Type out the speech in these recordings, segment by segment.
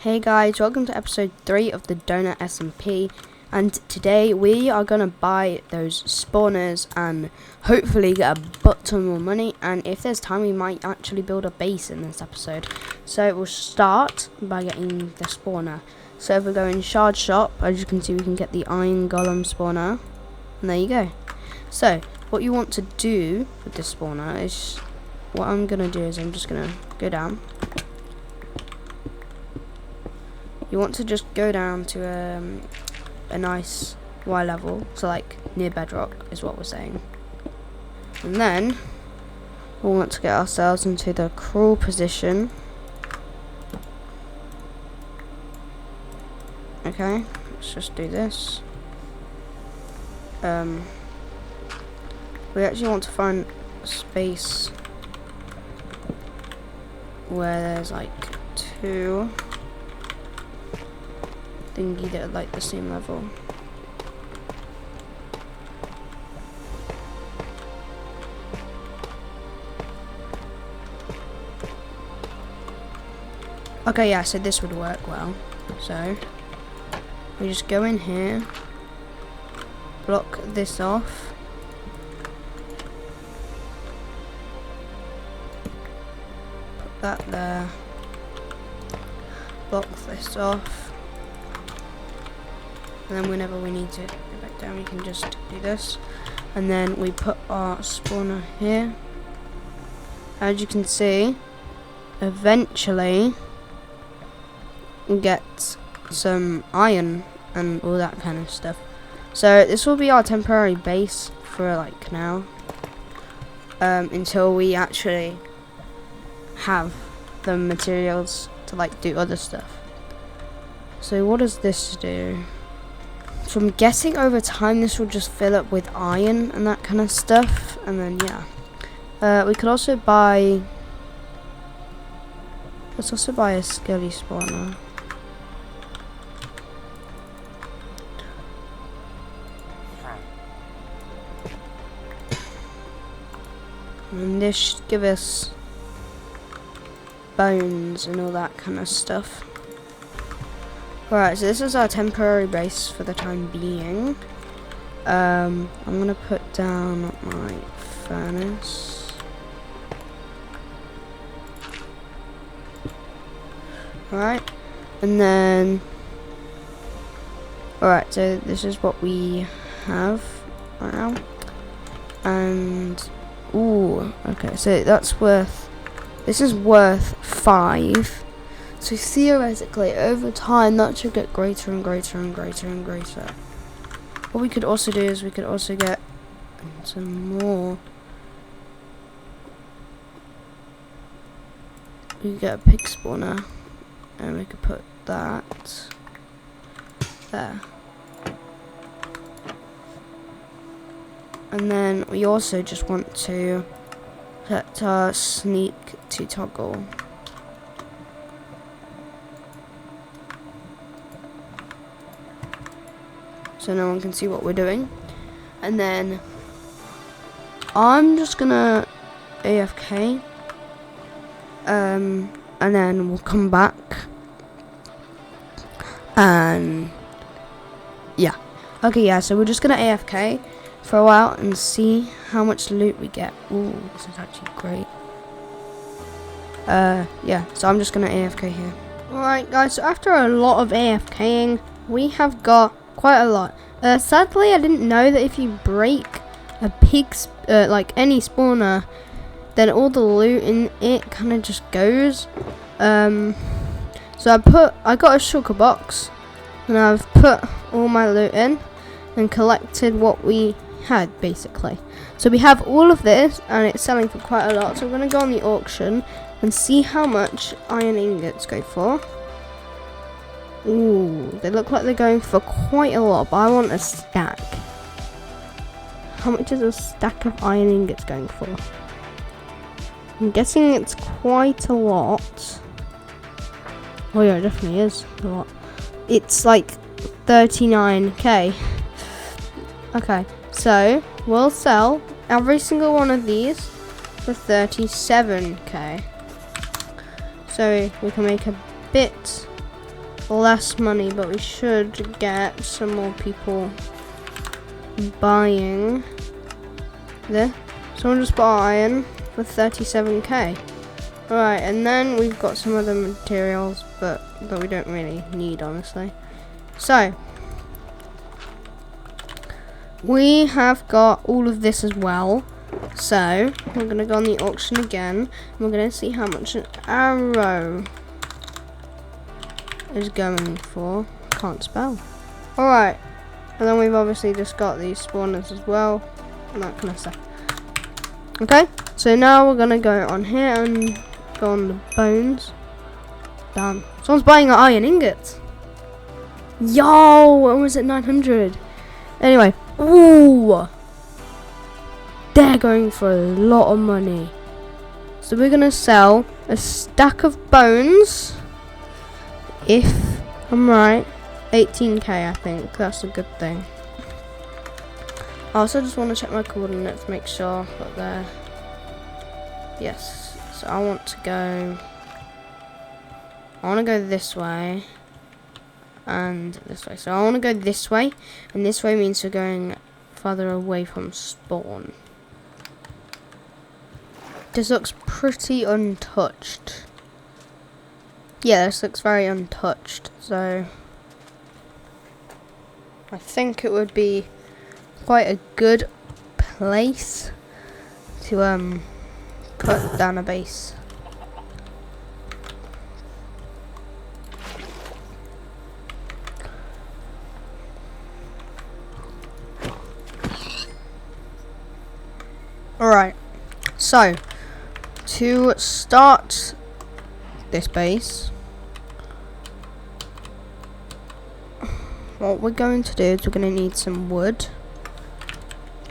Hey guys, welcome to episode 3 of the Donut SMP, and today we are going to buy those spawners and hopefully get a butt ton more money, and if there's time we might actually build a base in this episode. So we'll start by getting the spawner. So if we go in Shard Shop, as you can see we can get the Iron Golem spawner, and there you go. So what you want to do with this spawner is, what I'm going to do is I'm just going to go down. You want to just go down to a nice Y level, so like near bedrock is what we're saying. And then we want to get ourselves into the crawl position. Okay, let's just do this. We actually want to find a space where there's like two thingy that are like the same level. Okay, yeah, so this would work well. So we just go in here, block this off, put that there, block this off. And then whenever we need to go back down, we can just do this. And then we put our spawner here. As you can see, eventually we get some iron and all that kind of stuff. So this will be our temporary base for like now, until we actually have the materials to like do other stuff. So what does this do? So I'm guessing over time this will just fill up with iron and that kind of stuff, and then yeah. We could also buy, let's also buy a skelly spawner. And this should give us bones and all that kind of stuff. Alright, so this is our temporary base for the time being. I'm gonna put down my furnace. Alright, and then alright, so this is what we have right now. And ooh, okay, so that's worth, this is worth 5. So theoretically, over time, that should get greater and greater and greater and greater. What we could also do is we could also get some more. We could get a pig spawner, and we could put that there. And then we also just want to set our sneak to toggle. So no one can see what we're doing. And then I'm just gonna AFK. And then we'll come back. And yeah. Okay, yeah, so we're just gonna AFK for a while and see how much loot we get. Ooh, this is actually great. Yeah, so I'm just gonna AFK here. Alright guys, so after a lot of AFKing, we have got quite a lot. Sadly, I didn't know that if you break a pig's, like any spawner, then all the loot in it kind of just goes. So I got a shulker box, and I've put all my loot in and collected what we had basically. So we have all of this, and it's selling for quite a lot. So we're gonna go on the auction and see how much iron ingots go for. Ooh, they look like they're going for quite a lot, but I want a stack. How much is a stack of iron ingots going for? I'm guessing it's quite a lot. Oh yeah, it definitely is a lot. It's like 39k. Okay, so we'll sell every single one of these for 37k. So we can make a bit less money, but we should get some more people buying this. Someone just bought iron for 37k. Alright, and then we've got some other materials, but that we don't really need, honestly. So, we have got all of this as well. So, we're going to go on the auction again. And we're going to see how much an arrow is going for. Can't spell. Alright, and then we've obviously just got these spawners as well. And that kind of stuff. Okay, so now we're going to go on here and go on the bones. Damn, someone's buying our iron ingots. Yo, when was it 900? Anyway, ooh, they're going for a lot of money. So we're gonna sell a stack of bones. If I'm right, 18k. I think that's a good thing. I also just want to check my coordinates, make sure that they're yes. So I want to go this way and this way. So I want to go this way, and this way means we're going farther away from spawn. This looks pretty untouched. Yeah, this looks very untouched, so I think it would be quite a good place to put down a base. Alright, so to start this base, what we're going to do is we're going to need some wood.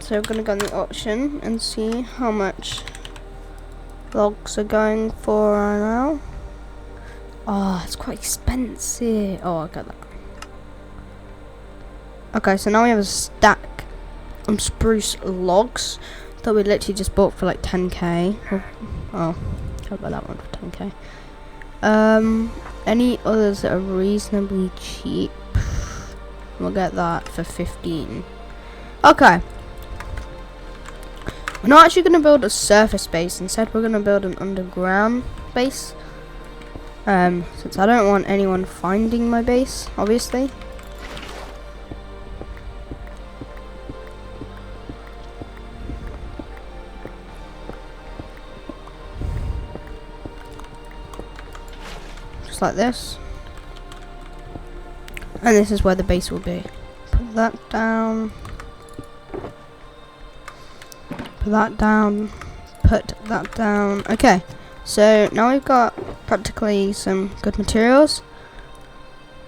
So we're going to go on the auction and see how much logs are going for right now. Oh, it's quite expensive. Oh, I got that. Okay, so now we have a stack of spruce logs that we literally just bought for like 10k. Oh, how about that one for 10k? Any others that are reasonably cheap? We'll get that for 15. Okay. We're not actually going to build a surface base. Instead, we're going to build an underground base. Since I don't want anyone finding my base, obviously. Just like this. And this is where the base will be. Put that down. Put that down. Put that down. Okay. So now we've got practically some good materials.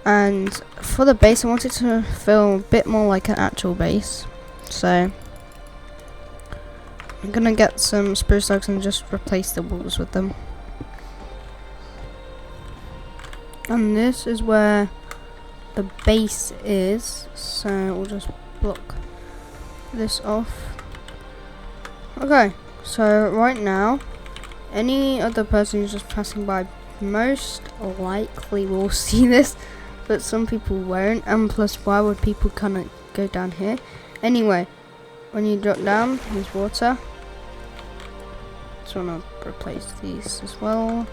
And for the base, I want it to feel a bit more like an actual base. So I'm gonna get some spruce logs and just replace the walls with them. And this is where the base is, so we'll just block this off. Okay, so right now, any other person who's just passing by most likely will see this, but some people won't. And plus, why would people kind of go down here? Anyway, when you drop down, there's water. So I'm gonna replace these as well.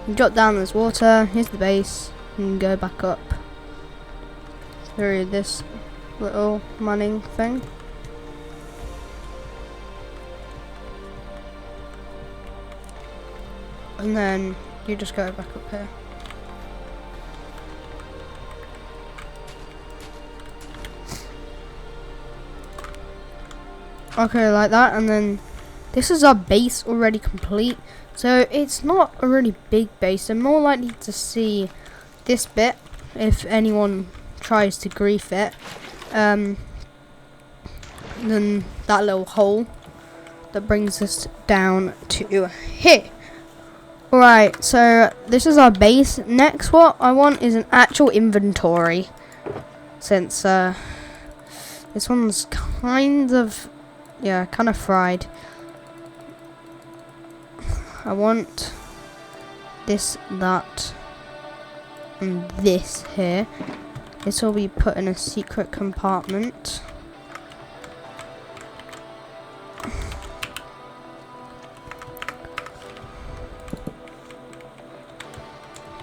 You drop down, there's water, here's the base, and go back up through this little mining thing. And then you just go back up here. Okay, like that, and then this is our base already complete. So it's not a really big base. I'm more likely to see this bit if anyone tries to grief it, than that little hole that brings us down to here. Alright, so this is our base. Next, what I want is an actual inventory, since this one's kind of fried. I want this, that, and this here. This will be put in a secret compartment.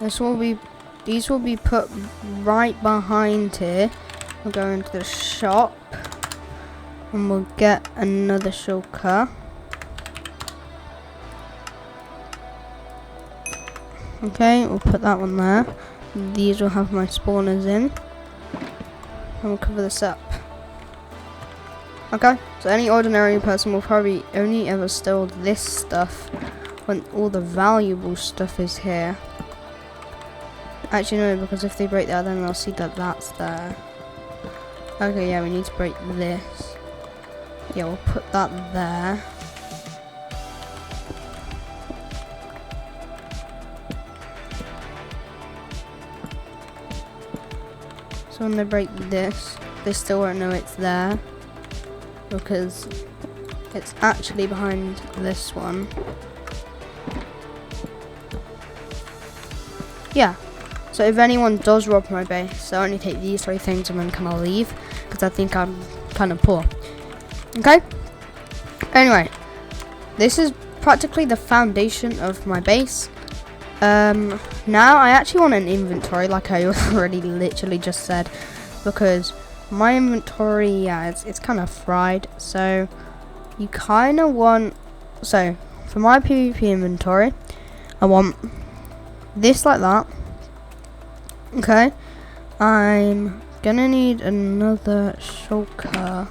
These will be put right behind here. We'll go into the shop and we'll get another shulker. Okay, we'll put that one there. These will have my spawners in. And we'll cover this up. Okay, so any ordinary person will probably only ever steal this stuff when all the valuable stuff is here. Actually no, because if they break that, then they'll see that that's there. Okay, yeah, we need to break this. Yeah, we'll put that there. So when they break this, they still won't know it's there, because it's actually behind this one. Yeah. So if anyone does rob my base, I'll only take these 3 things and then kind of leave, because I think I'm kind of poor. Okay? Anyway, this is practically the foundation of my base. Now I actually want an inventory, like I already literally just said, because my inventory, yeah, it's kind of fried. So you kind of want, so for my PvP inventory, I want this like that. Okay, I'm gonna need another shulker.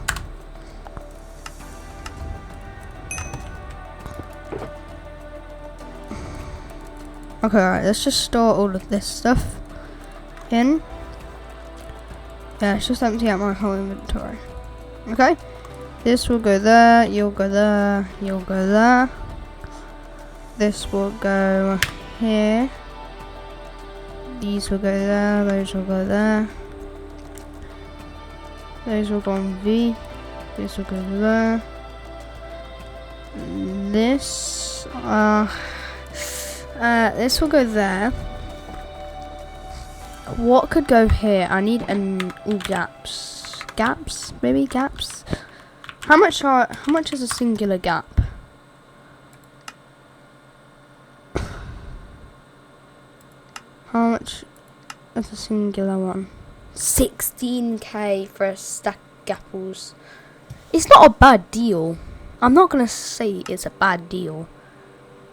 Okay, alright, let's just store all of this stuff in. Yeah, it's just empty out my whole inventory. Okay, this will go there, you'll go there, you'll go there. This will go here. These will go there, those will go there. Those will go on V. This will go there. This this will go there. What could go here? I need gaps. Gaps? Maybe gaps? How much is a singular gap? How much is a singular one? 16k for a stack of apples. It's not a bad deal. I'm not gonna say it's a bad deal.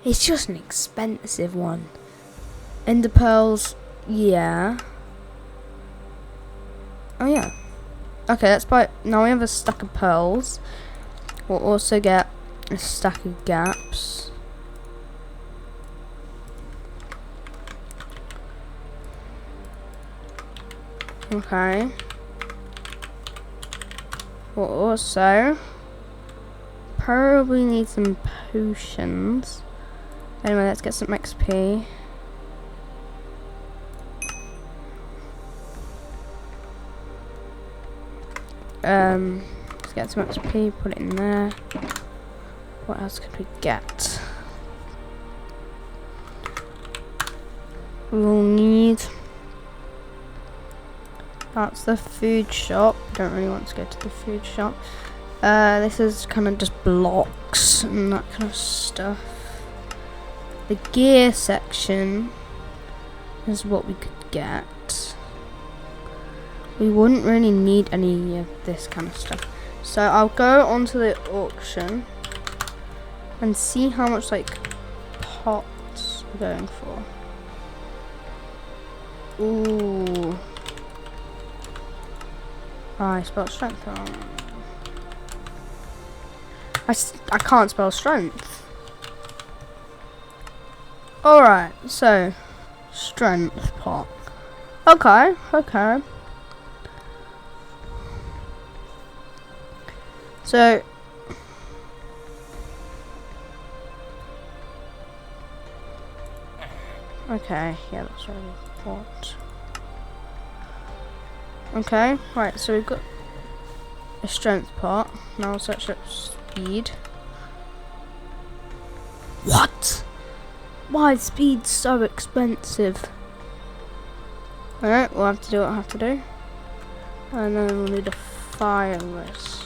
It's just an expensive one. Ender pearls, yeah. Oh yeah. Okay, let's buy. Now we have a stack of pearls. We'll also get a stack of gaps. Okay. We'll also probably need some potions. Anyway, let's get some XP. Let's get some XP, put it in there. What else could we get? We'll need... That's the food shop. Don't really want to go to the food shop. This is kind of just blocks and that kind of stuff. The gear section is what we could get. We wouldn't really need any of this kind of stuff. So I'll go onto the auction and see how much like pots we're going for. Ooh. I spelled strength wrong. I can't spell strength. Alright, so strength pot. Okay, okay. So okay, yeah, that's really what. Okay, right, so we've got a strength pot. Now search up speed. What? Why is speed so expensive? Alright, we'll have to do what I have to do. And then we'll need to fire this.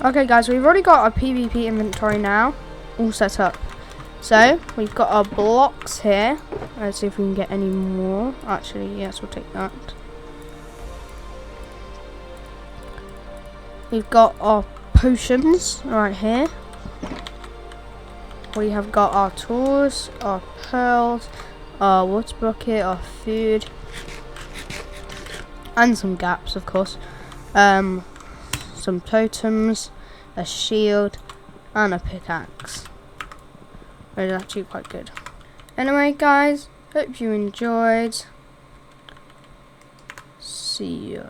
Okay guys, we've already got our PvP inventory now all set up. So, we've got our blocks here. Let's see if we can get any more. Actually, yes, we'll take that. We've got our potions right here. We have got our tools, our pearls, our water bucket, our food. And some gaps, of course. Some totems, a shield, and a pickaxe. Which is actually quite good. Anyway, guys, hope you enjoyed. See ya.